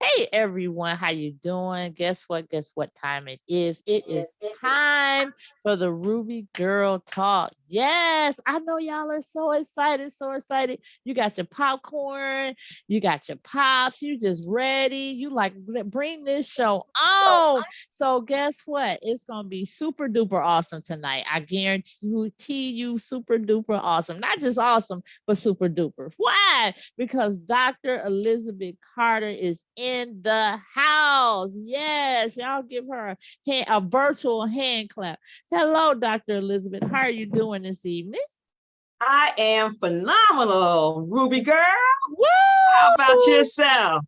Hey everyone, how you doing? Guess what? Guess what time it is? It is time for the Ruby Girl Talk. Yes, I know y'all are so excited, so excited. You got your popcorn, you got your pops, you just ready. You like bring this show on. So guess what? It's gonna be super duper awesome tonight. I guarantee you super duper awesome. Not just awesome, but super duper. Why? Because Dr. Elizabeth Carter is in the house. Yes, y'all give her a virtual hand clap. Hello, Dr. Elizabeth. How are you doing this evening? I am phenomenal, Ruby girl. Woo! How about yourself?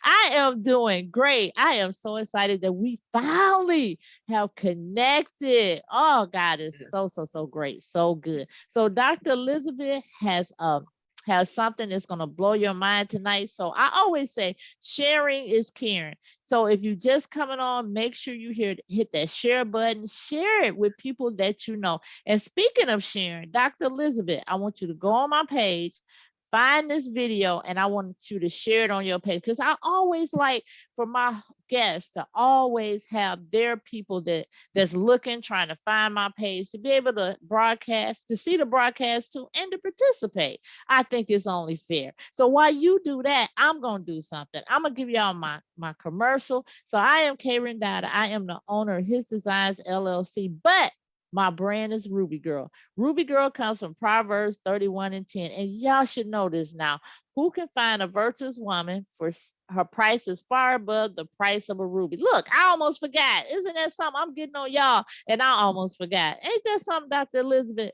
I am doing great. I am so excited that we finally have connected. Oh, God, it's so great. So good. So Dr. Elizabeth has something that's going to blow your mind tonight. So I always say sharing is caring. So if you just coming on, make sure you hit that share button, share it with people that you know. And speaking of sharing, Dr. Elizabeth, I want you to go on my page, find this video, and I want you to share it on your page, because I always like for my guests to always have their people that's looking, trying to find my page, to be able to broadcast, to see the broadcast too, and to participate. I think it's only fair. So while you do that, I'm gonna do something. I'm gonna give y'all my commercial. So I am Karen Dada. I am the owner of His Designs LLC, but my brand is Ruby Girl. Ruby Girl comes from Proverbs 31:10. And y'all should know this now. Who can find a virtuous woman for her price is far above the price of a ruby? Look, I almost forgot. Isn't that something? I'm getting on y'all and I almost forgot. Ain't that something, Dr. Elizabeth?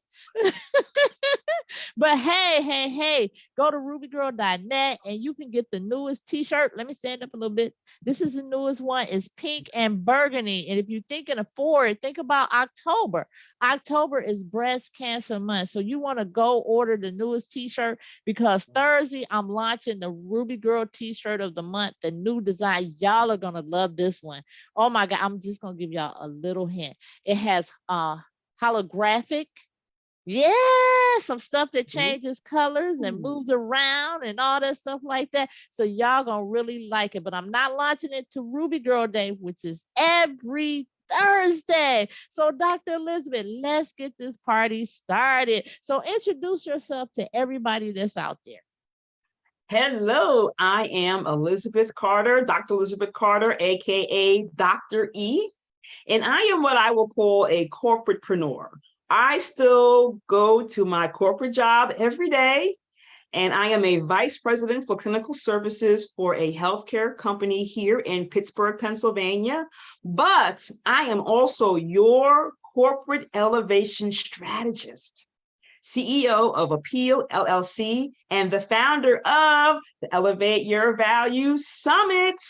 But hey, go to rubygirl.net and you can get the newest t-shirt. Let me stand up a little bit. This is the newest one. It's pink and burgundy. And if you're thinking of forward, think about October. October is breast cancer month. So you want to go order the newest t-shirt, because Thursday I'm launching the Ruby Girl t-shirt of the month, the new design. Y'all are going to love this one. Oh my God. I'm just going to give y'all a little hint. It has holographic. Yeah, some stuff that changes colors and moves around and all that stuff like that. So y'all gonna really like it. But I'm not launching it to Ruby Girl Day, which is every Thursday. So Dr. Elizabeth, let's get this party started. So introduce yourself to everybody that's out there. Hello, I am Elizabeth Carter, Dr. Elizabeth Carter, aka Dr. E, and I am what I will call a corporatepreneur. I still go to my corporate job every day, and I am a vice president for clinical services for a healthcare company here in Pittsburgh, Pennsylvania. But I am also your corporate elevation strategist, CEO of AAPPEAL LLC, and the founder of the Elevate Your Value Summit.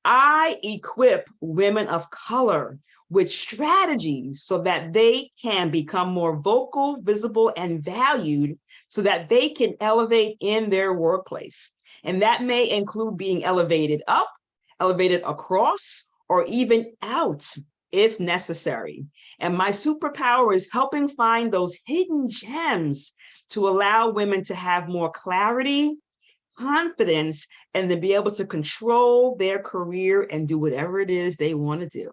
I equip women of color with strategies so that they can become more vocal, visible, and valued, so that they can elevate in their workplace. And that may include being elevated up, elevated across, or even out if necessary. And my superpower is helping find those hidden gems to allow women to have more clarity, confidence, and to be able to control their career and do whatever it is they want to do.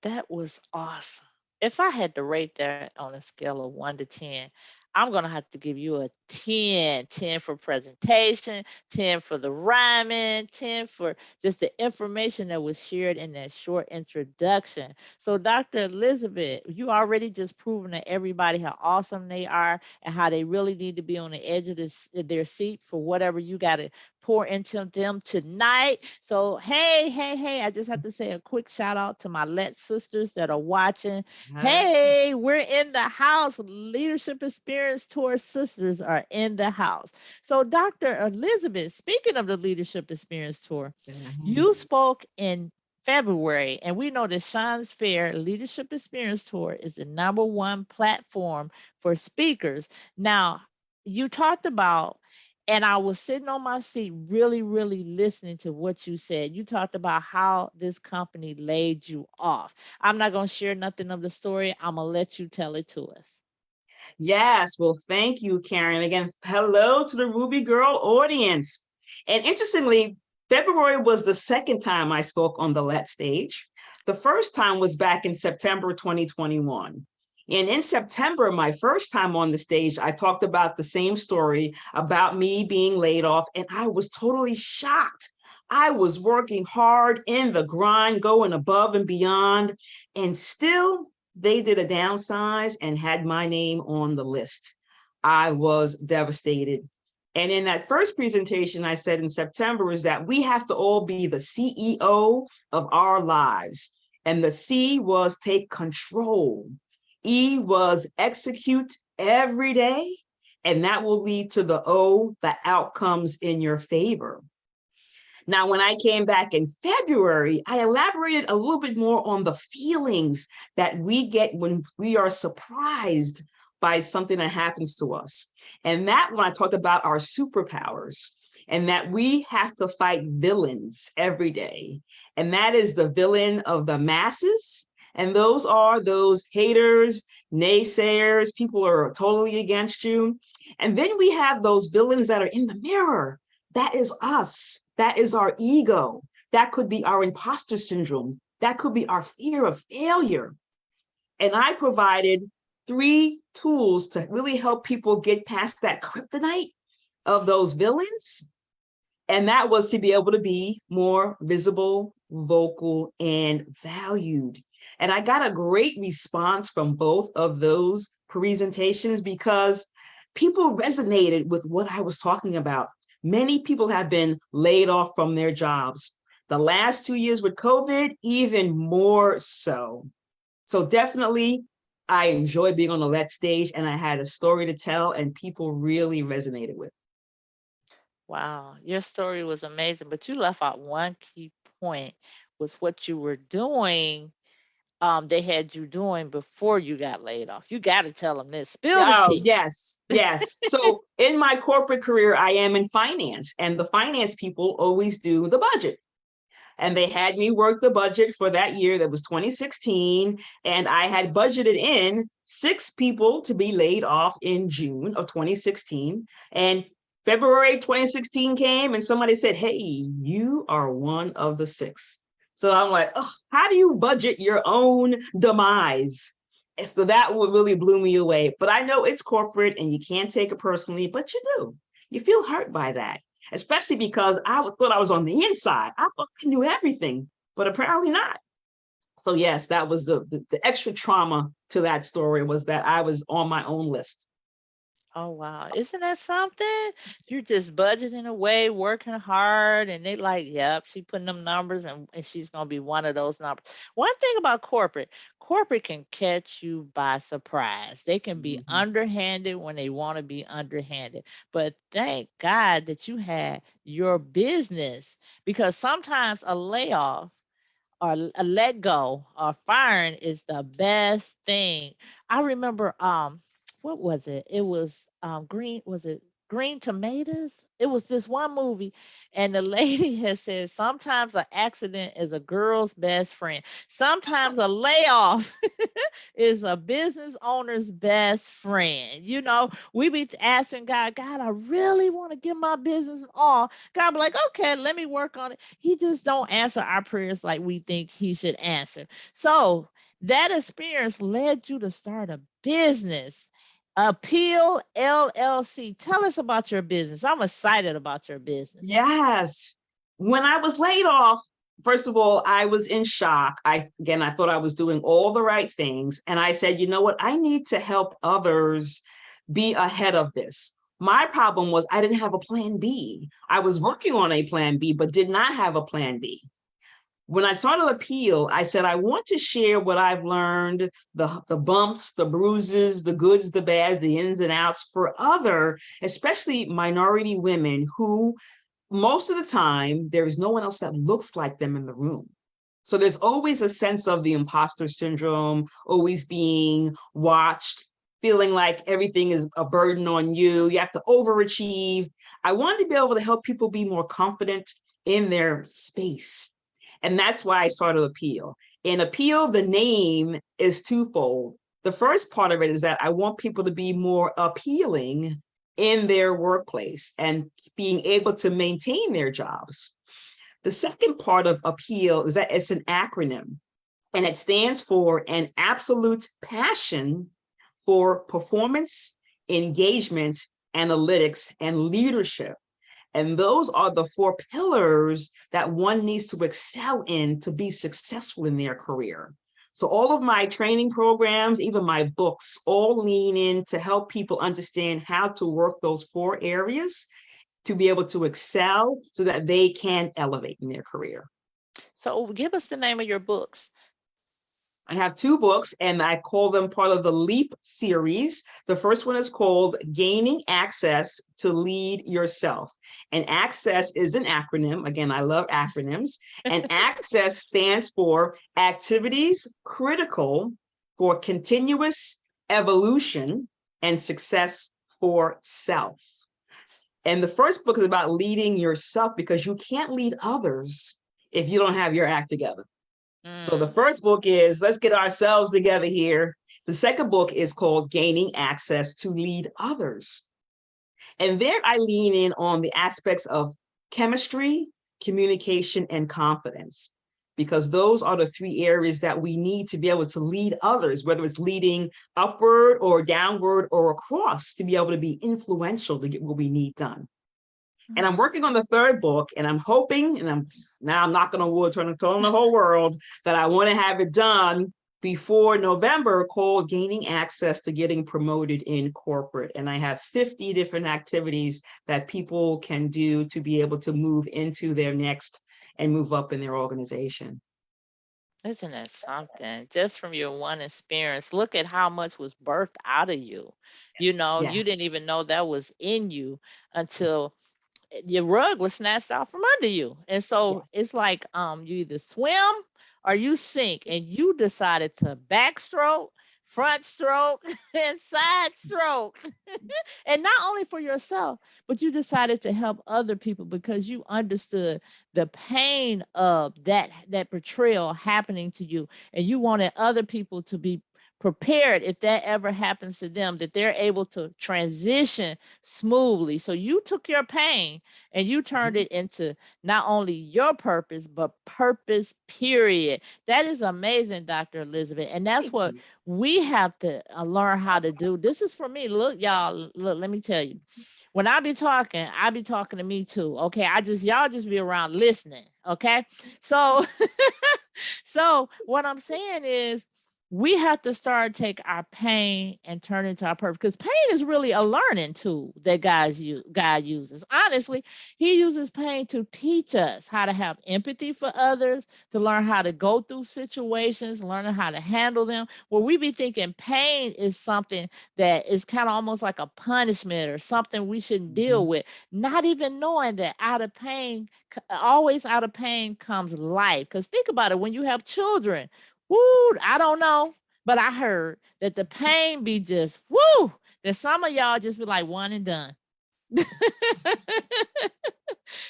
That was awesome. If I had to rate that on a scale of 1 to 10, I'm going to have to give you a 10. 10 for presentation, 10 for the rhyming, 10 for just the information that was shared in that short introduction. So, Dr. Elizabeth, you already just proven to everybody how awesome they are and how they really need to be on the edge of their seat for whatever you got to pour into them tonight. So, hey, I just have to say a quick shout out to my Let sisters that are watching. Hey, we're in the house. Leadership Experience Tour sisters are in the house. So, Dr. Elizabeth, speaking of the Leadership Experience Tour, you spoke in February, and we know that Shawn Fair Leadership Experience Tour is the #1 platform for speakers. Now, you talked about, and I was sitting on my seat really, really listening to what you said. You talked about how this company laid you off. I'm not going to share nothing of the story. I'm going to let you tell it to us. Yes, well, thank you, Karen. Again, hello to the Ruby Girl audience. And interestingly, February was the second time I spoke on the Let stage. The first time was back in September 2021. And in September, my first time on the stage, I talked about the same story about me being laid off, and I was totally shocked. I was working hard in the grind, going above and beyond, and still they did a downsize and had my name on the list. I was devastated. And in that first presentation I said in September is that we have to all be the CEO of our lives. And the C was take control. E was execute every day. And that will lead to the O, the outcomes in your favor. Now, when I came back in February, I elaborated a little bit more on the feelings that we get when we are surprised by something that happens to us. And that when I talked about our superpowers and that we have to fight villains every day. And that is the villain of the masses. And those are those haters, naysayers, people are totally against you. And then we have those villains that are in the mirror. That is us. That is our ego. That could be our imposter syndrome. That could be our fear of failure. And I provided 3 tools to really help people get past that kryptonite of those villains. And that was to be able to be more visible, vocal, and valued. And I got a great response from both of those presentations because people resonated with what I was talking about. Many people have been laid off from their jobs. The last 2 years with COVID, even more so. So definitely, I enjoy being on the Let stage, and I had a story to tell, and people really resonated with. Wow, your story was amazing, but you left out one key point was what you were doing. They had you doing before you got laid off. You got to tell them this. Spill the Oh, tea. yes, yes. So in my corporate career, I am in finance, and the finance people always do the budget. And they had me work the budget for that year that was 2016. And I had budgeted in 6 people to be laid off in June of 2016. And February 2016 came and somebody said, hey, you are one of the 6. So I'm like, oh, how do you budget your own demise? And so that would really blew me away. But I know it's corporate and you can't take it personally, but you do. You feel hurt by that, especially because I thought I was on the inside. I thought I knew everything, but apparently not. So yes, that was the extra trauma to that story was that I was on my own list. Oh wow. Isn't that something? You're just budgeting away, working hard, and they like, yep, she putting them numbers and she's gonna be one of those numbers. One thing about corporate can catch you by surprise. They can be Mhm. underhanded when they want to be underhanded. But thank God that you had your business because sometimes a layoff or a let go or firing is the best thing. I remember what was it? It was green was it Green Tomatoes? It was this one movie and the lady has said sometimes an accident is a girl's best friend. Sometimes a layoff is a business owner's best friend. You know, we be asking God, God, I really want to give my business all. God be like, okay, let me work on it. He just don't answer our prayers like we think he should answer. So that experience led you to start a business. Appeal LLC. Tell us about your business. I'm excited about your business. Yes. When I was laid off, first of all, I was in shock. I thought I was doing all the right things. And I said, you know what? I need to help others be ahead of this. My problem was I didn't have a plan B. I was working on a plan B, but did not have a plan B. When I started Appeal, I said, I want to share what I've learned, the bumps, the bruises, the goods, the bads, the ins and outs for other, especially minority women who most of the time, there is no one else that looks like them in the room. So there's always a sense of the imposter syndrome, always being watched, feeling like everything is a burden on you. You have to overachieve. I wanted to be able to help people be more confident in their space. And that's why I started Appeal. In Appeal, the name is twofold. The first part of it is that I want people to be more appealing in their workplace and being able to maintain their jobs. The second part of AAPPEAL is that it's an acronym, and it stands for an absolute passion for performance, engagement, analytics, and leadership. And those are the four pillars that one needs to excel in to be successful in their career. So all of my training programs, even my books, all lean in to help people understand how to work those four areas to be able to excel so that they can elevate in their career. So give us the name of your books. I have two books and I call them part of the LEAP series. The first one is called Gaining Access to Lead Yourself. And access is an acronym. Again, I love acronyms. And access stands for activities critical for continuous evolution and success for self. And the first book is about leading yourself because you can't lead others if you don't have your act together. So the first book is let's get ourselves together here. The second book is called Gaining Access to Lead Others. And there I lean in on the aspects of chemistry, communication, and confidence, because those are the three areas that we need to be able to lead others, whether it's leading upward or downward or across, to be able to be influential to get what we need done. And I'm working on the third book, and I'm hoping, and I'm knocking on wood, trying to tell the whole world that I want to have it done before November, called Gaining Access to Getting Promoted in Corporate. And I have 50 different activities that people can do to be able to move into their next and move up in their organization. Isn't it something? Just from your one experience, look at how much was birthed out of you. You know, Yes. you didn't even know that was in you until your rug was snatched out from under you. And so Yes. it's like you either swim or you sink, and you decided to backstroke, front stroke, and side stroke. And not only for yourself, but you decided to help other people because you understood the pain of that betrayal happening to you, and you wanted other people to be prepared if that ever happens to them, that they're able to transition smoothly. So you took your pain and you turned it into not only your purpose, but purpose, period. That is amazing, Dr. Elizabeth. And that's what we have to learn how to do. This is for me. Look, y'all, look, let me tell you. When I be talking to me too. Okay. Y'all just be around listening. Okay. So, so what I'm saying is, we have to start take our pain and turn it into our purpose, because pain is really a learning tool that God uses. Honestly, he uses pain to teach us how to have empathy for others, to learn how to go through situations, learning how to handle them. Where we be thinking pain is something that is kind of almost like a punishment or something we shouldn't deal with, not even knowing that always out of pain comes life. Because think about it, when you have children, woo, I don't know, but I heard that the pain be just woo, that some of y'all just be like one and done.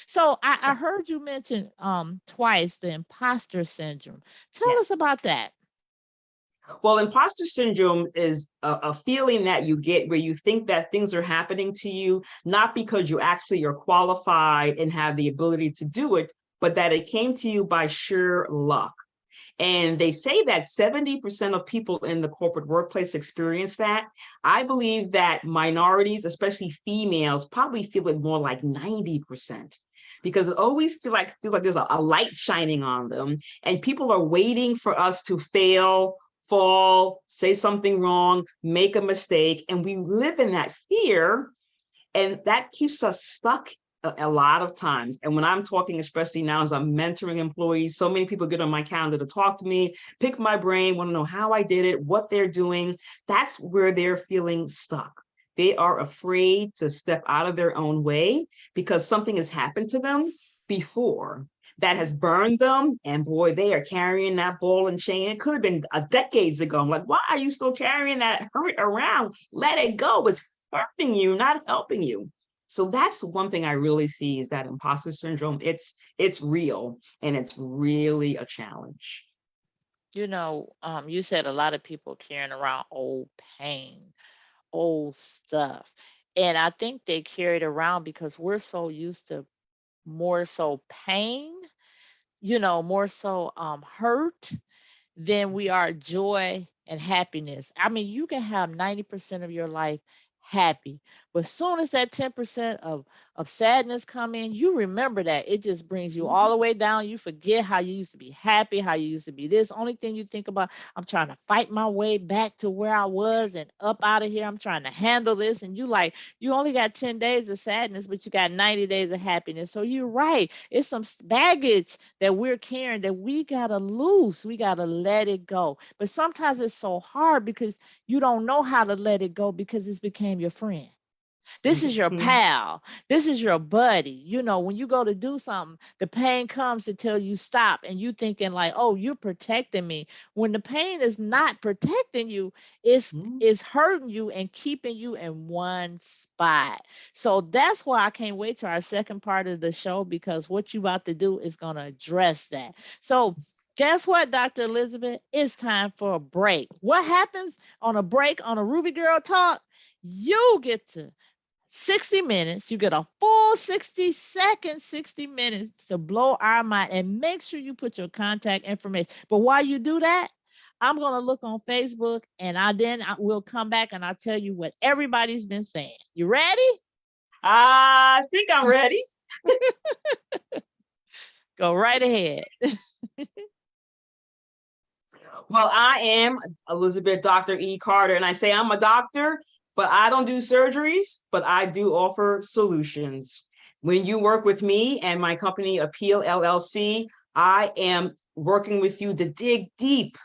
So I heard you mention twice the imposter syndrome. Tell us Yes. about that. Well, imposter syndrome is a feeling that you get where you think that things are happening to you, not because you actually are qualified and have the ability to do it, but that it came to you by sheer luck. And they say that 70% of people in the corporate workplace experience that. I believe that minorities, especially females, probably feel it more like 90%, because it always feels like there's a light shining on them, and people are waiting for us to fail, fall, say something wrong, make a mistake, and we live in that fear, and that keeps us stuck a lot of times. And when I'm talking, especially now as I'm mentoring employees, so many people get on my calendar to talk to me, pick my brain, want to know how I did it, what they're doing. That's where they're feeling stuck. They are afraid to step out of their own way because something has happened to them before that has burned them. And boy, they are carrying that ball and chain. It could have been decades ago. I'm like, why are you still carrying that hurt around? Let it go. It's hurting you, not helping you. So that's one thing I really see, is that imposter syndrome. It's real, and it's really a challenge. You know, you said a lot of people carrying around old pain, old stuff. And I think they carry it around because we're so used to more so pain more so hurt than we are joy and happiness. I mean, you can have 90% of your life happy, but as soon as that 10% of sadness come in, you remember that. It just brings you all the way down. You forget how you used to be happy, how you used to be this. Only thing you think about, I'm trying to fight my way back to where I was and up out of here. I'm trying to handle this. And you only got 10 days of sadness, but you got 90 days of happiness. So you're right. It's some baggage that we're carrying that we got to loose. We got to let it go. But sometimes it's so hard because you don't know how to let it go because it's became your friend. This is your pal. This is your buddy. When you go to do something, the pain comes to tell you stop, and you thinking like, oh, you're protecting me. When the pain is not protecting you, it's hurting you and keeping you in one spot. So that's why I can't wait to our second part of the show, because what you about to do is going to address that. So guess what, Dr. Elizabeth? It's time for a break. What happens on a break on a Ruby Girl Talk? You get to 60 minutes. You get a full 60 seconds, 60 minutes to blow our mind, and make sure you put your contact information. But while you do that, I'm going to look on Facebook, and I will come back and I'll tell you what everybody's been saying. You ready? I think I'm ready. Go right ahead. Well, I am Elizabeth Dr. E. Carter, and I say I'm a doctor, but I don't do surgeries, but I do offer solutions. When you work with me and my company, AAPPEAL LLC, I am working with you to dig deep,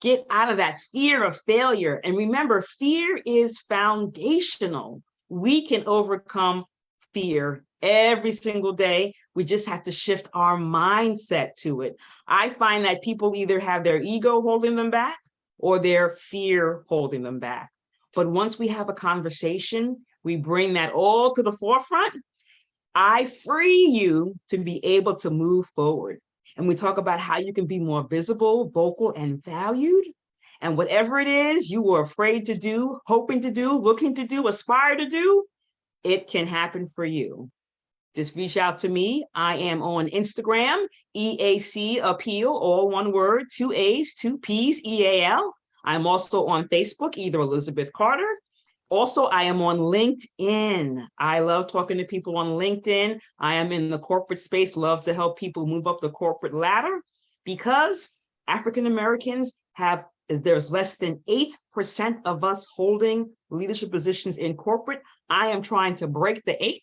get out of that fear of failure. And remember, fear is foundational. We can overcome fear every single day. We just have to shift our mindset to it. I find that people either have their ego holding them back or their fear holding them back. But once we have a conversation, we bring that all to the forefront. I free you to be able to move forward. And we talk about how you can be more visible, vocal, and valued. And whatever it is you were afraid to do, hoping to do, looking to do, aspire to do, it can happen for you. Just reach out to me. I am on Instagram, EAC Appeal, all one word, 2 A's, 2 P's, EAL. I'm also on Facebook, either Elizabeth Carter. Also, I am on LinkedIn. I love talking to people on LinkedIn. I am in the corporate space, love to help people move up the corporate ladder, because African Americans there's less than 8% of us holding leadership positions in corporate. I am trying to break the 8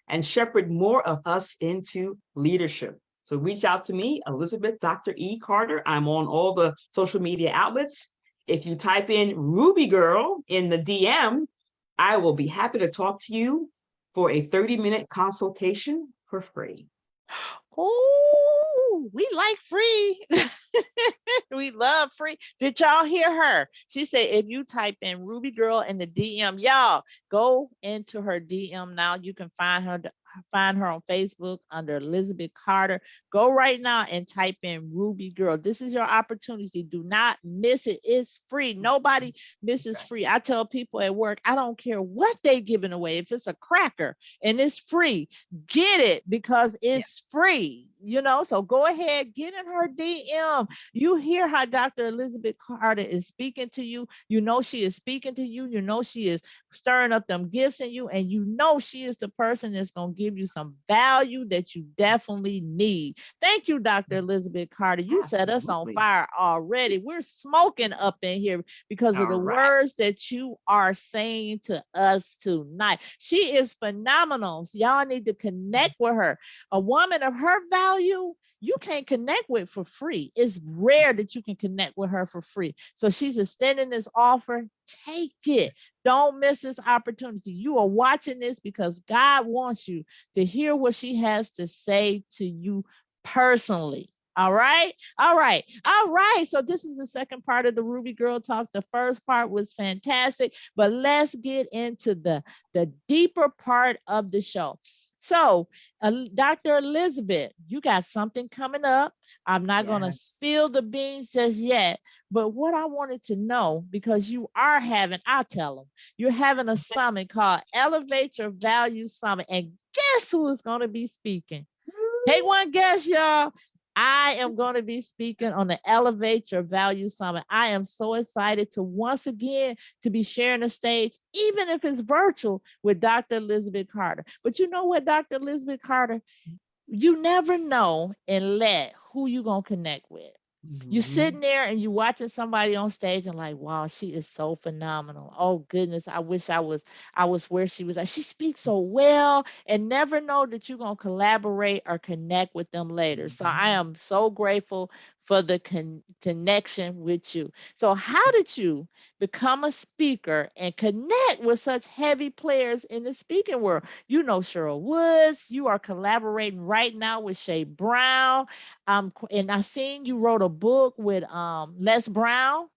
and shepherd more of us into leadership. So reach out to me, Elizabeth Dr. E. Carter. I'm on all the social media outlets. If you type in Ruby Girl in the DM, I will be happy to talk to you for a 30-minute consultation for free. Oh, we like free. We love free. Did y'all hear her? She said, if you type in Ruby Girl in the DM, y'all go into her DM now. You can find her on Facebook under Elizabeth Carter. Go right now and type in Ruby Girl. This is your opportunity. Do not miss it. It's free. Nobody misses free. I tell people at work, I don't care what they giving away. If it's a cracker and it's free, get it, because it's free. So go ahead, get in her DM. You hear how Dr. Elizabeth Carter is speaking to you. She is speaking to you. She is stirring up them gifts in you. And she is the person that's going to give you some value that you definitely need. Thank you, Dr. Elizabeth Carter. You set us on fire already. We're smoking up in here because of the words that you are saying to us tonight. She is phenomenal. So y'all need to connect with her. A woman of her value, you can't connect with for free. It's rare that you can connect with her for free. So she's extending this offer. Take it. Don't miss this opportunity. You are watching this because God wants you to hear what she has to say to you personally. All right. So this is the second part of the Ruby Girl Talk. The first part was fantastic, but let's get into the deeper part of the show. So, Dr. Elizabeth, you got something coming up. I'm not going to spill the beans just yet, but what I wanted to know, because I'll tell them, you're having a summit called Elevate Your Value Summit, and guess who is going to be speaking? Take one guess, y'all. I am going to be speaking on the Elevate Your Value Summit. I am so excited to once again to be sharing the stage, even if it's virtual, with Dr. Elizabeth Carter. But you know what, Dr. Elizabeth Carter, you never know and let who you gonna connect with. You Mhm. sitting there and you watching somebody on stage and like, wow, she is so phenomenal. Oh goodness, I wish I was where she was at. She speaks so well, and never know that you're gonna collaborate or connect with them later. So I Mhm. am so grateful for the connection with you. So how did you become a speaker and connect with such heavy players in the speaking world? You know Cheryl Woods, you are collaborating right now with Shay Brown. And I seen you wrote a book with Les Brown.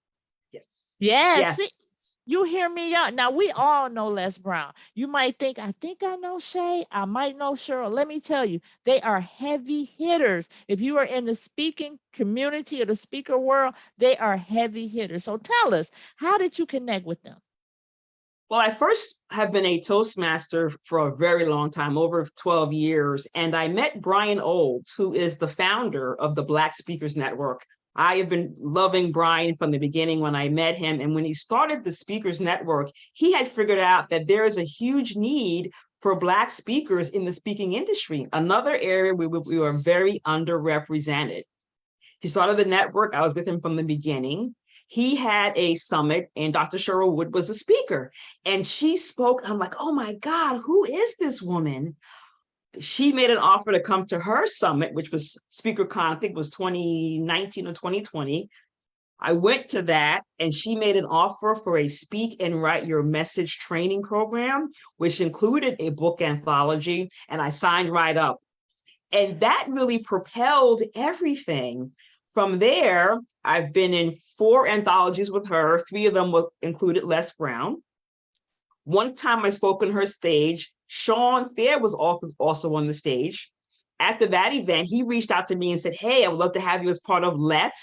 Yes. Yes, see, Yes. you hear me out. Now we all know Les Brown. You might think, I think I know Shay. I might know Cheryl. Let me tell you, they are heavy hitters. If you are in the speaking community or the speaker world, they are heavy hitters. So tell us, how did you connect with them? Well, I first have been a Toastmaster for a very long time, over 12 years, and I met Brian Olds, who is the founder of the Black Speakers Network. I have been loving Brian from the beginning when I met him. And when he started the Speakers Network, he had figured out that there is a huge need for Black speakers in the speaking industry, another area where we were very underrepresented. He started the network. I was with him from the beginning. He had a summit, and Dr. Cheryl Wood was a speaker. And she spoke. I'm like, oh my God, who is this woman? She made an offer to come to her summit, which was SpeakerCon, I think it was 2019 or 2020. I went to that, and she made an offer for a Speak and Write Your Message training program, which included a book anthology, and I signed right up. And that really propelled everything. From there, I've been in 4 anthologies with her. 3 of them were included Les Brown. One time I spoke on her stage. Shawn Fair was also on the stage. After that event, he reached out to me and said, hey, I would love to have you as part of Let.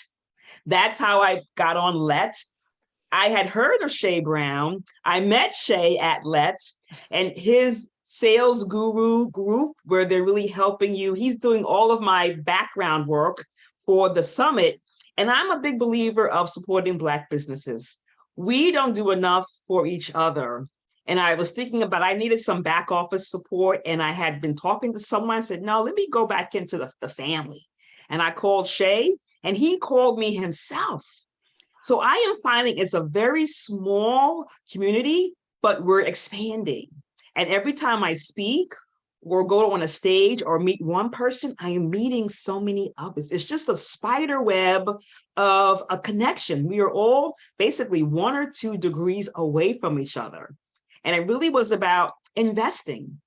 That's how I got on Let. I had heard of Shay Brown. I met Shay at Let, and his sales guru group, where they're really helping you. He's doing all of my background work for the summit. And I'm a big believer of supporting Black businesses. We don't do enough for each other. And I was thinking about, I needed some back office support. And I had been talking to someone, I said, no, let me go back into the family. And I called Shay, and he called me himself. So I am finding it's a very small community, but we're expanding. And every time I speak or go on a stage or meet one person, I am meeting so many others. It's just a spider web of a connection. We are all basically 1 or 2 degrees away from each other. And it really was about investing.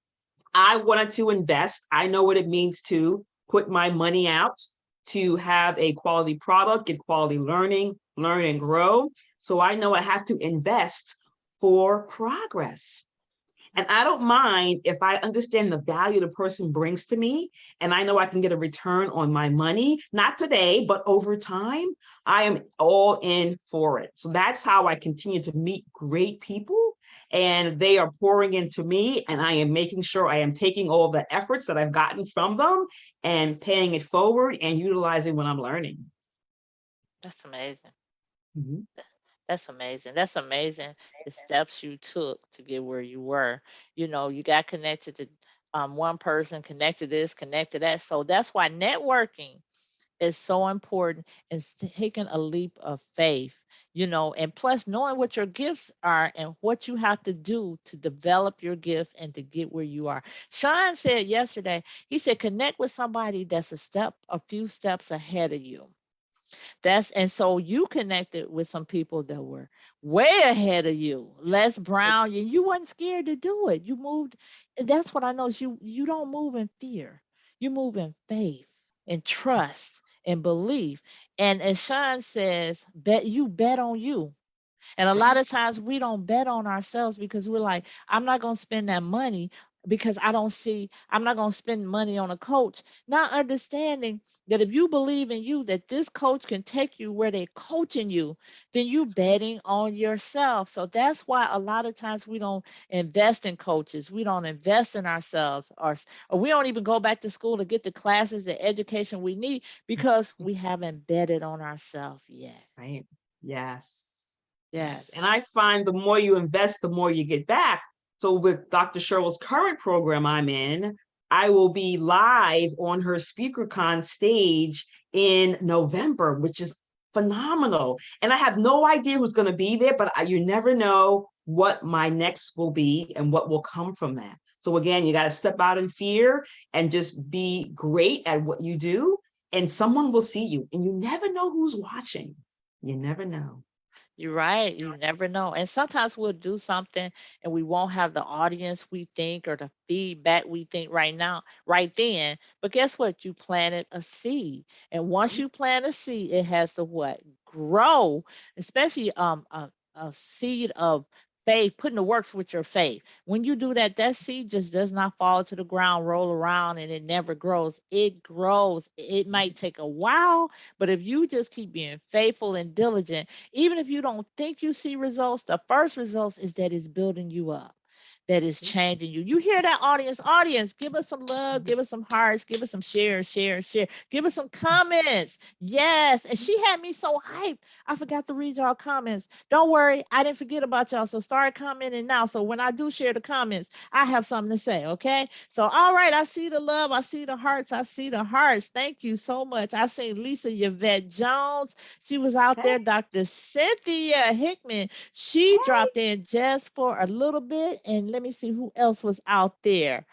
I wanted to invest. I know what it means to put my money out to have a quality product, get quality learning, learn and grow. So I know I have to invest for progress. And I don't mind if I understand the value the person brings to me, and I know I can get a return on my money, not today, but over time. I am all in for it. So that's how I continue to meet great people, and they are pouring into me, and I am making sure I am taking all the efforts that I've gotten from them and paying it forward and utilizing what I'm learning. That's amazing. Mhm. That's amazing. That's amazing. The steps you took to get where you were. You know, you got connected to one person, connected this, connected that. So that's why networking is so important, and taking a leap of faith, and plus knowing what your gifts are and what you have to do to develop your gift and to get where you are. Sean said yesterday, he said, connect with somebody that's a few steps ahead of you. And so you connected with some people that were way ahead of you. Les Brown, and you wasn't scared to do it. You moved. And that's what I know is you don't move in fear. You move in faith and trust and belief. And as Sean says, bet on you. And a lot Right. of times we don't bet on ourselves because we're like, I'm not going to spend that money. because I'm not going to spend money on a coach. Not understanding that if you believe in you, that this coach can take you where they're coaching you, then you betting on yourself. So that's why a lot of times we don't invest in coaches. We don't invest in ourselves, or we don't even go back to school to get the classes and education we need because we haven't betted on ourselves yet. Right. Yes. Yes. And Yes. I find the more you invest, the more you get back. So with Dr. Sherrill's current program I'm in, I will be live on her SpeakerCon stage in November, which is phenomenal. And I have no idea who's going to be there, but you never know what my next will be and what will come from that. So again, you got to step out in fear and just be great at what you do, and someone will see you, and you never know who's watching. You never know. You're right. You never know. And sometimes we'll do something and we won't have the audience we think or the feedback we think right now, right then. But guess what? You planted a seed. And once you plant a seed, it has to what? Grow, especially a seed of faith, putting the works with your faith. When you do that, that seed just does not fall to the ground, roll around, and it never grows. It grows. It might take a while, but if you just keep being faithful and diligent, even if you don't think you see results, the first results is that it's building you up, that is changing you. You hear that, audience? Audience, give us some love, give us some hearts, give us some share, share, share. Give us some comments. Yes. And she had me so hyped. I forgot to read y'all comments. Don't worry, I didn't forget about y'all. So start commenting now. So when I do share the comments, I have something to say. Okay. So all right, I see the love, I see the hearts, I see the hearts. Thank you so much. I see Lisa Yvette Jones. She was out Hey, there. Dr. Cynthia Hickman, she dropped in just for a little bit. And let me see who else was out there.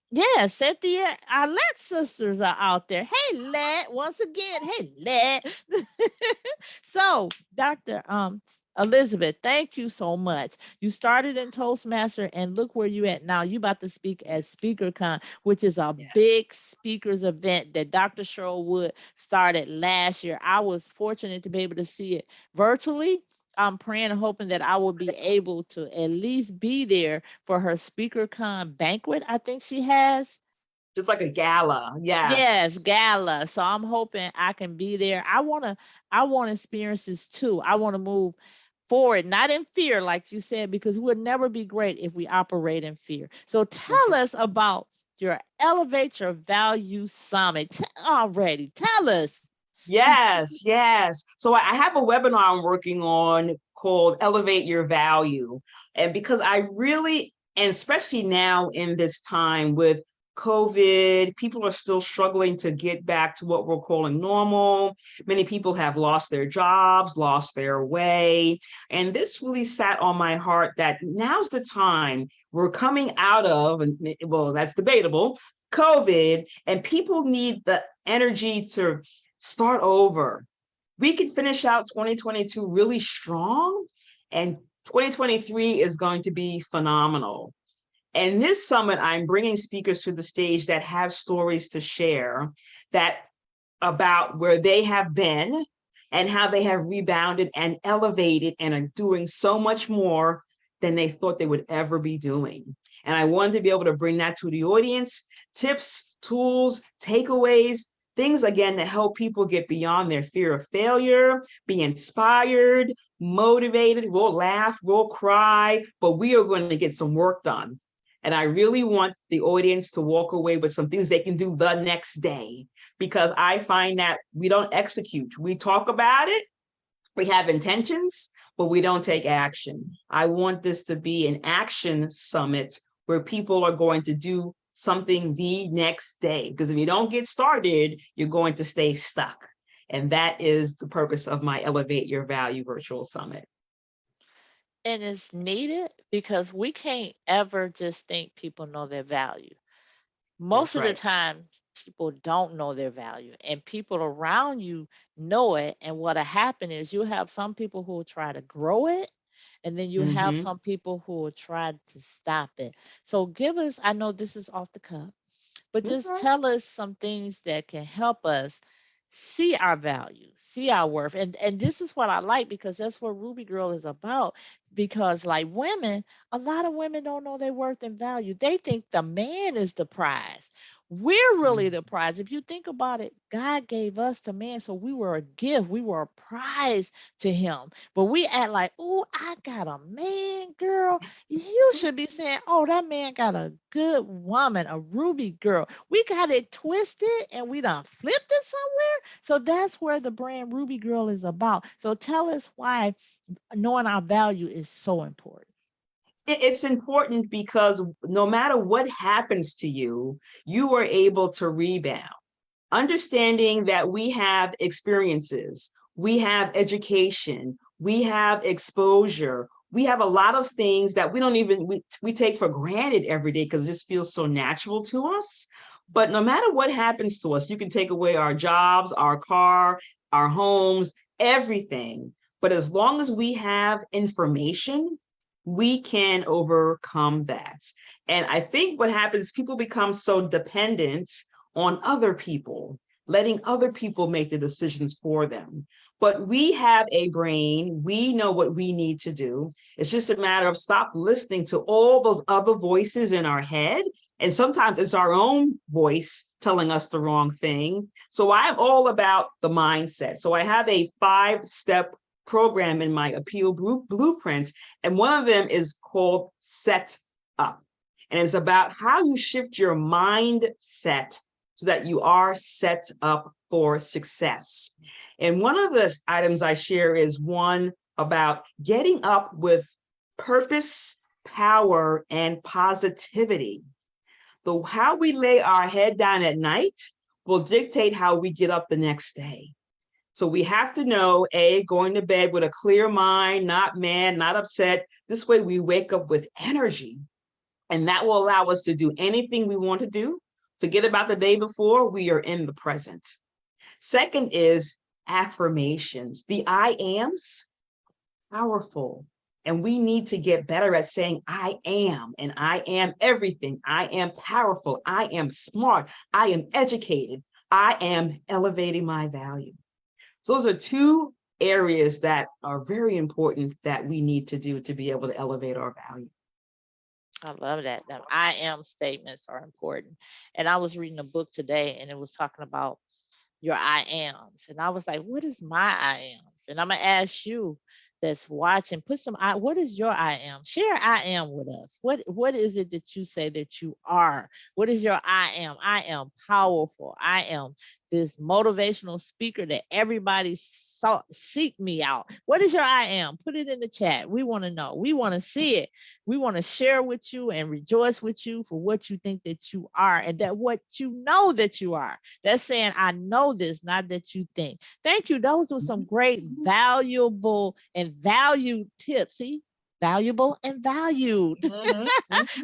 Yeah, Cynthia, our Let sisters are out there. Hey, Let, once again. Hey, Let. So, Dr. Elizabeth, thank you so much. You started in Toastmaster and look where you at now. You about to speak at yes, SpeakerCon, which is a yes. big speakers event that Dr. Sherwood started last year. I was fortunate to be able to see it virtually. I'm praying and hoping that I will be able to at least be there for her SpeakerCon banquet. I think she has. Just like a gala. Yes, Yes. gala. So I'm hoping I can be there. I want experiences too. I want to move forward, not in fear, like you said, because it would never be great if we operate in fear. So tell us about your Elevate Your Value Summit. Already. Tell us. Yes, yes. So I have a webinar I'm working on called Elevate Your Value. And because I really, and especially now in this time with COVID, people are still struggling to get back to what we're calling normal. Many people have lost their jobs, lost their way. And this really sat on my heart that now's the time we're coming out of, and well, that's debatable, COVID, and people need the energy to start over. We could finish out 2022 really strong, and 2023 is going to be phenomenal. And this summit, I'm bringing speakers to the stage that have stories to share, that about where they have been and how they have rebounded and elevated and are doing so much more than they thought they would ever be doing. And I wanted to be able to bring that to the audience, tips, tools, takeaways, things again to help people get beyond their fear of failure, be inspired, motivated. We'll laugh, we'll cry, but we are going to get some work done. And I really want the audience to walk away with some things they can do the next day, because I find that we don't execute. We talk about it, we have intentions, but we don't take action. I want this to be an action summit where people are going to do something the next day, because if you don't get started, you're going to stay stuck. And that is the purpose of my Elevate Your Value virtual summit. And it's needed because we can't ever just think people know their value. Most That's of the right. time, people don't know their value, and people around you know it. And what'll happen is you have some people who will try to grow it, and then you have Mm-hmm. some people who will try to stop it. So give us, I know this is off the cuff, but That's just right. tell us some things that can help us. see our value, see our worth. And this is what I like, because that's what Ruby Girl is about. Because like women, a lot of women don't know their worth and value. They think the man is the prize. We're really the prize. If you think about it, God gave us the man, so we were a gift. We were a prize to him. But we act like, oh, I got a man, girl. You should be saying, oh, that man got a good woman, a Ruby Girl. We got it twisted and we done flipped it somewhere. So that's where the brand Ruby Girl is about. So tell us why knowing our value is so important. It's important because no matter what happens to you, you are able to rebound. Understanding that we have experiences, we have education, we have exposure, we have a lot of things that we don't even we take for granted every day because it just feels so natural to us. But no matter what happens to us, you can take away our jobs, our car, our homes, everything. But as long as we have information, we can overcome that. And I think what happens is people become so dependent on other people, letting other people make the decisions for them. But we have a brain, we know what we need to do. It's just a matter of stop listening to all those other voices in our head. And sometimes it's our own voice telling us the wrong thing. So I'm all about the mindset. So I have a 5-step program in my AAPPEAL blueprint. And one of them is called Set Up. And it's about how you shift your mindset so that you are set up for success. And one of the items I share is one about getting up with purpose, power, and positivity. How we lay our head down at night will dictate how we get up the next day. So we have to know, going to bed with a clear mind, not mad, not upset. This way we wake up with energy, and that will allow us to do anything we want to do. Forget about the day before, we are in the present. Second is affirmations. The I ams, powerful. And we need to get better at saying, I am, and I am everything. I am powerful. I am smart. I am educated. I am elevating my value. So those are two areas that are very important that we need to do to be able to elevate our value. I love that. The I am statements are important. And I was reading a book today and it was talking about your I ams. And I was like, what is my I ams? And I'm gonna ask you that's watching, put some what is your I am? Share I am with us. What is it that you say that you are? What is your I am? I am powerful. I am this motivational speaker that everybody seek me out. What is your I am? Put it in the chat. We want to know. We want to see it. We want to share with you and rejoice with you for what you think that you are and that what you know that you are. That's saying, I know this, not that you think. Thank you. Those were some great, valuable and valued tips. See? Valuable and valued.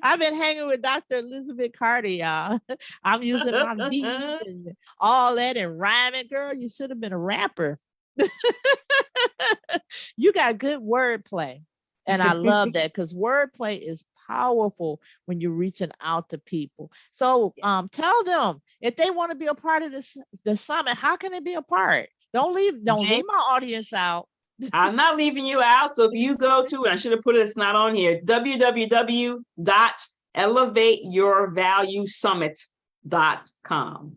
I've been hanging with Dr. Elizabeth Carter, y'all. I'm using my V's and all that and rhyming. Girl, you should have been a rapper. You got good wordplay. And I love that because wordplay is powerful when you're reaching out to people. So Yes. tell them if they want to be a part of the summit, how can they be a part? Don't leave my audience out. I'm not leaving you out. So if you go to, and I should have put it, it's not on here, www.elevateyourvaluesummit.com.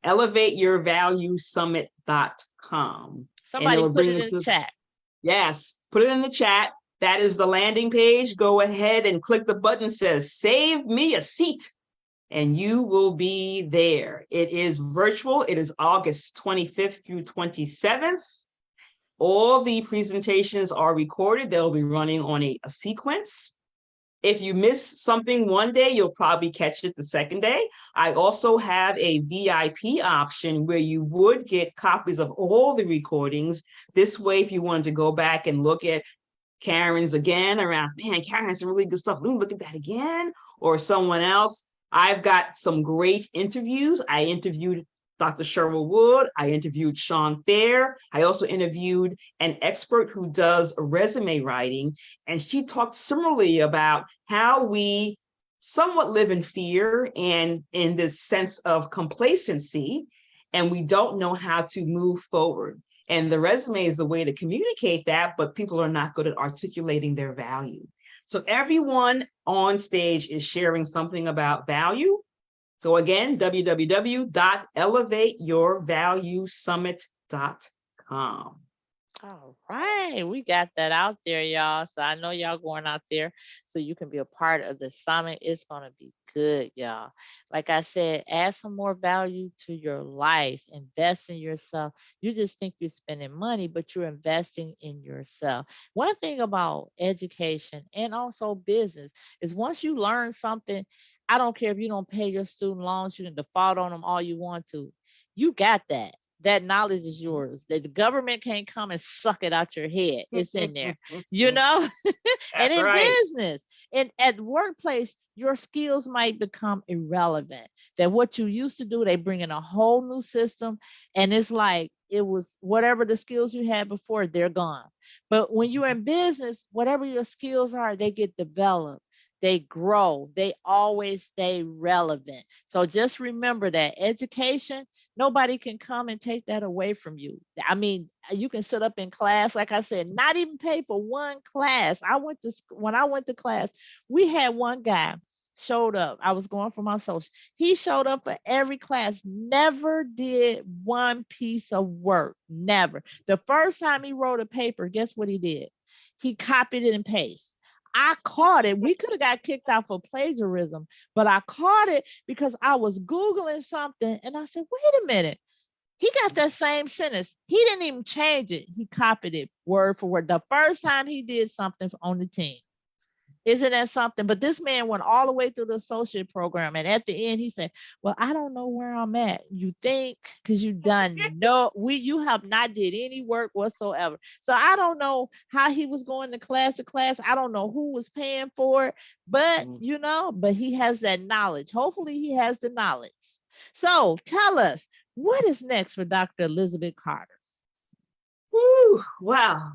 Elevateyourvaluesummit.com. Somebody put it in the chat. Yes, put it in the chat. That is the landing page. Go ahead and click the button that says, save me a seat, and you will be there. It is virtual. It is August 25th through 27th. All the presentations are recorded. They'll be running on a sequence. If you miss something one day, you'll probably catch it the second day. I also have a VIP option where you would get copies of all the recordings. This way, if you wanted to go back and look at Karen's again around, man, Karen has some really good stuff. Let me look at that again, or someone else. I've got some great interviews. I interviewed Dr. Sherwood Wood. I interviewed Shawn Fair. I also interviewed an expert who does resume writing, and she talked similarly about how we somewhat live in fear and in this sense of complacency. and we don't know how to move forward. And the resume is the way to communicate that, but people are not good at articulating their value. So everyone on stage is sharing something about value. So again, www.elevateyourvaluesummit.com. All right, we got that out there, y'all. So I know y'all going out there so you can be a part of the summit. It's going to be good, y'all. Like I said, add some more value to your life, invest in yourself. You just think you're spending money, but you're investing in yourself. One thing about education and also business is once you learn something, I don't care if you don't pay your student loans, you can default on them all you want to. You got that. That knowledge is yours. That the government can't come and suck it out your head. It's in there, you know. And That's in right. business and at workplace, your skills might become irrelevant. That what you used to do, they bring in a whole new system, and it's like it was whatever the skills you had before, they're gone. But when you're in business, whatever your skills are, they get developed. They grow. They always stay relevant. So just remember that education, nobody can come and take that away from you. I mean, you can sit up in class, like I said, not even pay for one class. When I went to class, we had one guy showed up. I was going for my social. He showed up for every class, never did one piece of work, never. The first time he wrote a paper, guess what he did? He copied it and pasted. I caught it. We could have got kicked out for plagiarism, but I caught it because I was Googling something and I said, wait a minute. He got that same sentence. He didn't even change it. He copied it word for word. The first time he did something on the team. Isn't that something? But this man went all the way through the associate program. And at the end, he said, well, I don't know where I'm at. You think because you done you have not did any work whatsoever. So I don't know how he was going to class. I don't know who was paying for it, but but he has that knowledge. Hopefully he has the knowledge. So tell us, what is next for Dr. Elizabeth Carter? Woo, wow.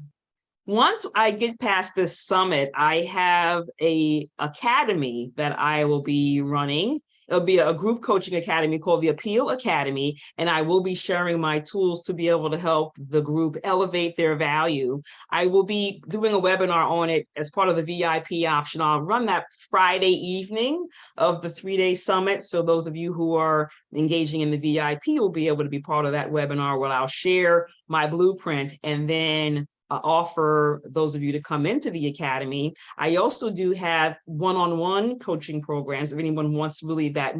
Once I get past this summit, I have a academy that I will be running. It'll be a group coaching academy called the AAPPEAL Academy, and I will be sharing my tools to be able to help the group elevate their value. I will be doing a webinar on it as part of the VIP option. I'll run that Friday evening of the 3-day summit. So those of you who are engaging in the VIP will be able to be part of that webinar where I'll share my blueprint and then offer those of you to come into the academy. I also do have one-on-one coaching programs. If anyone wants really that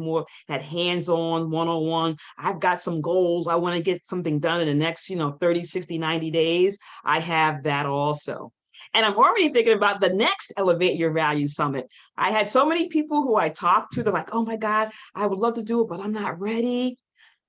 hands-on one-on-one, I've got some goals. I want to get something done in the next, 30, 60, 90 days. I have that also. And I'm already thinking about the next Elevate Your Value Summit. I had so many people who I talked to, they're like, oh my God, I would love to do it, but I'm not ready.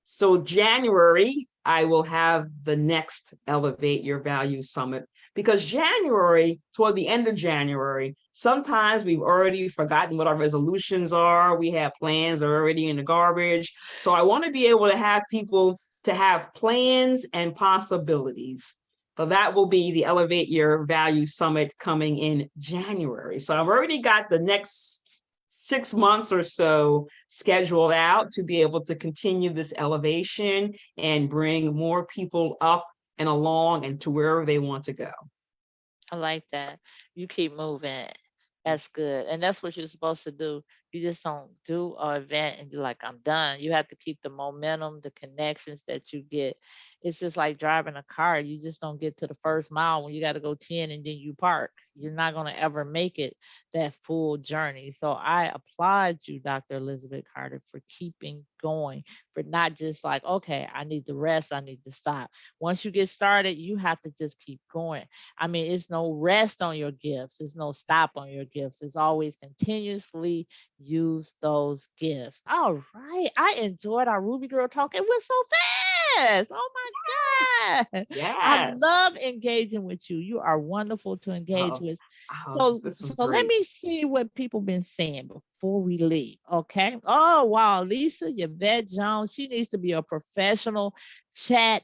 So January, I will have the next Elevate Your Value Summit, because January, toward the end of January, sometimes we've already forgotten what our resolutions are. We have plans already in the garbage. So I want to be able to have people to have plans and possibilities. So that will be the Elevate Your Value Summit coming in January. So I've already got the next 6 months or so scheduled out to be able to continue this elevation and bring more people up and along and to wherever they want to go. I like that. You keep moving. That's good. And that's what you're supposed to do. You just don't do an event and you're like, I'm done. You have to keep the momentum, the connections that you get. It's just like driving a car. You just don't get to the first mile when you got to go 10 and then you park. You're not going to ever make it that full journey. So I applaud you, Dr. Elizabeth Carter, for keeping going, for not just like, okay, I need to rest, I need to stop. Once you get started, you have to just keep going. I mean, it's no rest on your gifts. It's no stop on your gifts. It's always continuously use those gifts. All right. I enjoyed our Ruby Girl talk. It went so fast. Oh my God. Yes. I love engaging with you. You are wonderful to engage with. This was So let great. me see what people been saying before we leave. Okay. Oh, wow. Lisa Yvette Jones. She needs to be a professional chat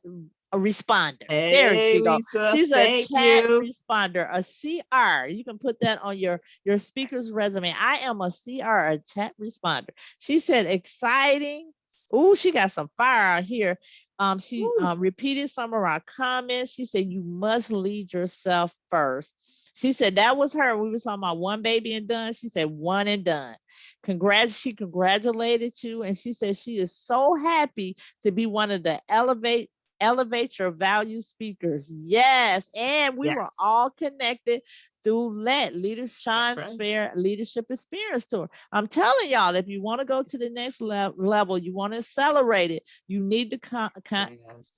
responder. There Hey, she go. Lisa, She's a thank chat you. responder, a CR. You can put that on your speaker's resume. I am a CR, a chat responder. She said exciting. Oh, she got some fire out here. She Woo. repeated some of our comments. She said, you must lead yourself first. She said that was her. We were talking about one baby and done. She said one and done. She congratulated you. And she said she is so happy to be one of the elevate your value speakers. Yes. And we were Yes, all connected through that's Shawn right. Fair Leadership Experience Tour. I'm telling y'all, if you want to go to the next level, you want to accelerate it, you need to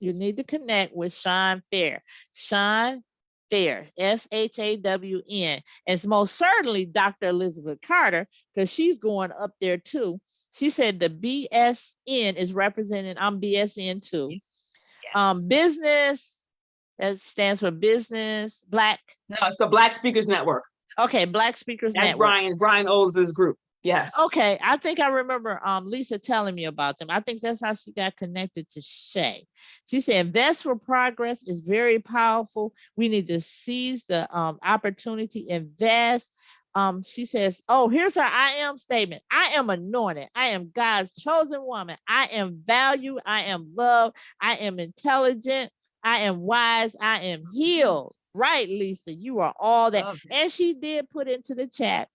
you Yes. need to connect with Shawn Fair. Shawn Fair, SHAWN. And most certainly Dr. Elizabeth Carter, because she's going up there too. She said the BSN is representing, I'm BSN too. Yes. Yes. Business, that stands for Business Black. No, it's a Black Speakers Network. Okay, Black Speakers That's Network. Brian Oles's group. Yes. Okay, I think I remember Lisa telling me about them. I think that's how she got connected to Shay. She said, invest for progress is very powerful. We need to seize the opportunity, invest. She says, oh, here's her I am statement. I am anointed. I am God's chosen woman. I am valued. I am loved. I am intelligent. I am wise. I am healed. Right, Lisa, you are all that. Love it. And she did put into the chat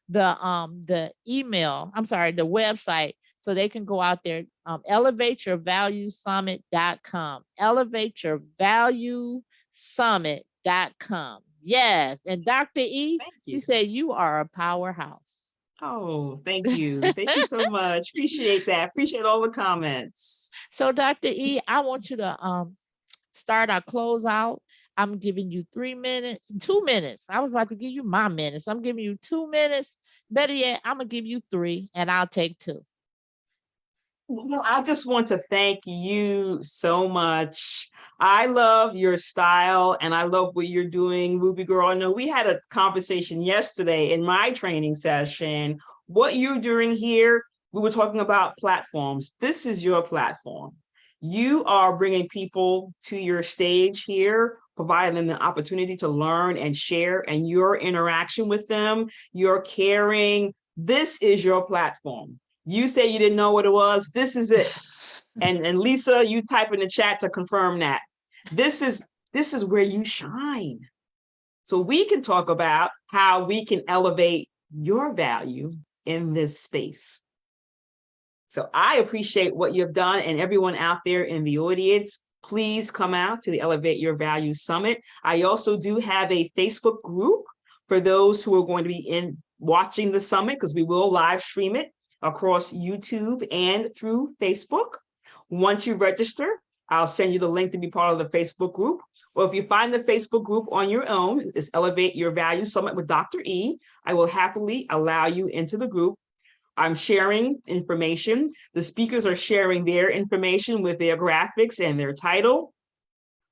the email, I'm sorry, the website, so they can go out there, elevateyourvaluesummit.com, elevateyourvaluesummit.com. Yes. And Dr. E, Thank she you. said you are a powerhouse. Oh, thank you. Thank you so much. Appreciate that. Appreciate all the comments. So Dr. E, I want you to start our close out. I'm giving you 3 minutes, 2 minutes. I was about to give you my minutes. I'm giving you 2 minutes. Better yet, I'm gonna give you three and I'll take two. Well, I just want to thank you so much. I love your style and I love what you're doing, Ruby Girl. I know we had a conversation yesterday in my training session. What you're doing here, we were talking about platforms. This is your platform. You are bringing people to your stage here, providing them the opportunity to learn and share, and your interaction with them, your caring. This is your platform. You say you didn't know what it was. This is it. And Lisa, you type in the chat to confirm that. This is where you shine. So we can talk about how we can elevate your value in this space. So I appreciate what you've done, and everyone out there in the audience, please come out to the Elevate Your Value Summit. I also do have a Facebook group for those who are going to be watching the summit, because we will live stream it across YouTube and through Facebook. Once you register, I'll send you the link to be part of the Facebook group. Or if you find the Facebook group on your own, it's Elevate Your Value Summit with Dr. E. I will happily allow you into the group. I'm sharing information. The speakers are sharing their information with their graphics and their title.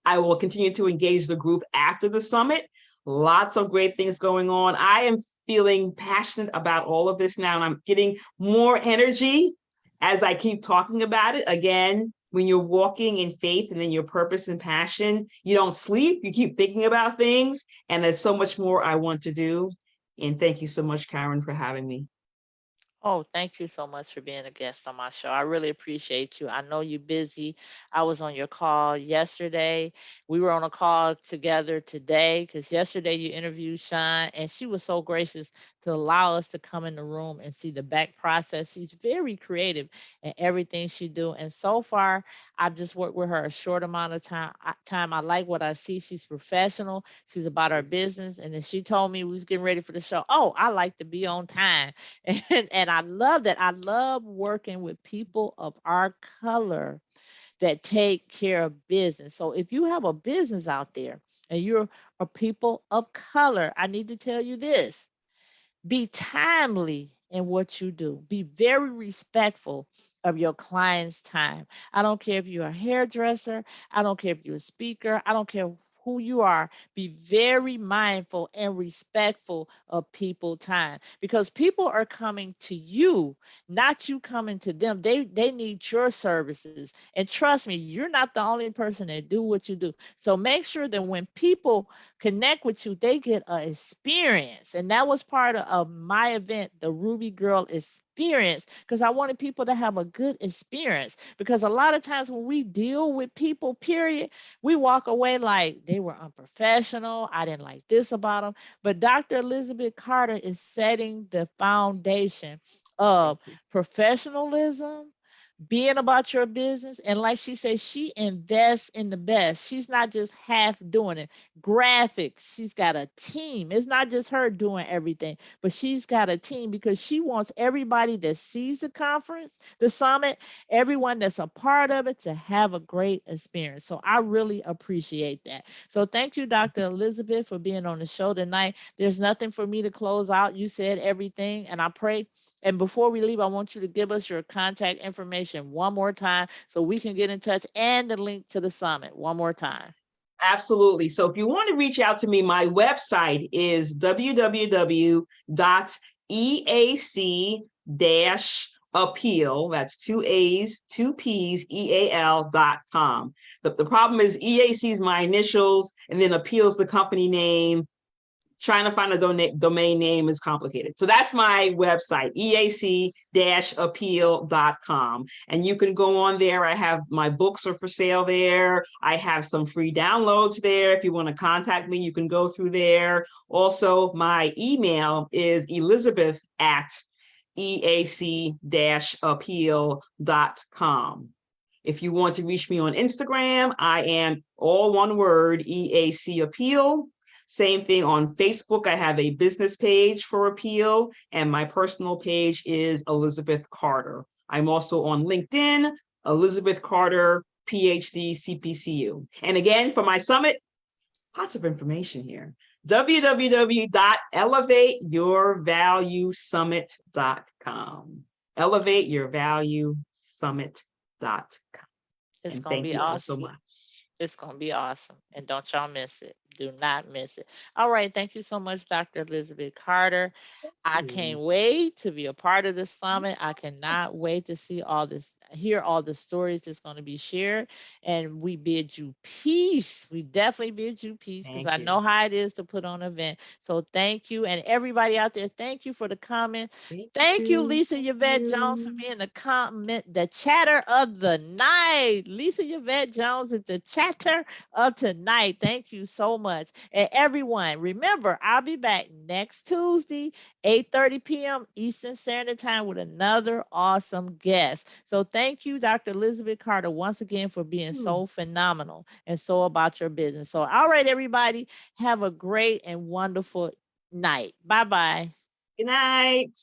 I will continue to engage the group after the summit. Lots of great things going on. I am feeling passionate about all of this now, and I'm getting more energy as I keep talking about it. Again, when you're walking in faith and in your purpose and passion, you don't sleep, you keep thinking about things, and there's so much more I want to do. And thank you so much, Karen, for having me. Oh, thank you so much for being a guest on my show. I really appreciate you. I know you're busy. I was on your call yesterday. We were on a call together today because yesterday you interviewed Shawn, and she was so gracious to allow us to come in the room and see the back process. She's very creative in everything she do. And so far, I just worked with her a short amount of time. I like what I see. She's professional. She's about her business. And then she told me we was getting ready for the show. Oh, I like to be on time. And I love that. I love working with people of our color that take care of business. So if you have a business out there and you're a people of color, I need to tell you this: be timely in what you do. Be very respectful of your client's time. I don't care if you're a hairdresser. I don't care if you're a speaker. I don't care who you are. Be very mindful and respectful of people's time, because people are coming to you, not you coming to them. They need your services. And trust me, you're not the only person that do what you do. So make sure that when people connect with you, they get an experience. And that was part of my event, the Ruby Girl Experience. experience, because I wanted people to have a good experience. Because a lot of times when we deal with people, period, we walk away like they were unprofessional. I didn't like this about them. But Dr. Elizabeth Carter is setting the foundation Thank of you. professionalism, being about your business. And like she says, she invests in the best. She's not just half doing it. Graphics, she's got a team. It's not just her doing everything, but she's got a team because she wants everybody that sees the conference, the summit, everyone that's a part of it to have a great experience. So I really appreciate that. So thank you, Dr. Elizabeth, for being on the show tonight. There's nothing for me to close out. You said everything, and I pray. And before we leave, I want you to give us your contact information one more time so we can get in touch, and the link to the summit one more time. Absolutely. So if you want to reach out to me, my website is www.eac-appeal, that's two A's, two P's, EAL.com. The problem is EAC is my initials, and then appeals the company name. Trying to find a domain name is complicated. So that's my website, eac-appeal.com. And you can go on there. I have my books are for sale there. I have some free downloads there. If you want to contact me, you can go through there. Also, my email is elizabeth@eac-appeal.com. If you want to reach me on Instagram, I am all one word, EAC Appeal. Same thing on Facebook. I have a business page for Appeal, and my personal page is Elizabeth Carter. I'm also on LinkedIn, Elizabeth Carter, PhD, CPCU. And again, for my summit, lots of information here. www.elevateyourvaluesummit.com. Elevateyourvaluesummit.com. It's And going to thank be you all so awesome. much. It's going to be awesome. And don't y'all miss it. Do not miss it. All right. Thank you so much, Dr. Elizabeth Carter. I can't wait to be a part of this summit. I cannot Yes. wait to see all this, hear all the stories that's going to be shared. And we bid you peace. We definitely bid you peace, because Thank I you. know how it is to put on an event. So thank you. And everybody out there, thank you for the comment. Thank Thank you, you. Lisa Thank Yvette Jones, for you. being the comment, the chatter of the night. Lisa Yvette Jones is the chatter of tonight. Thank you so much. And everyone, remember, I'll be back next Tuesday, 8:30 p.m. Eastern Standard Time, with another awesome guest. So thank you, Dr. Elizabeth Carter, once again for being so phenomenal and so about your business. So, all right, everybody, have a great and wonderful night. Bye-bye. Good night.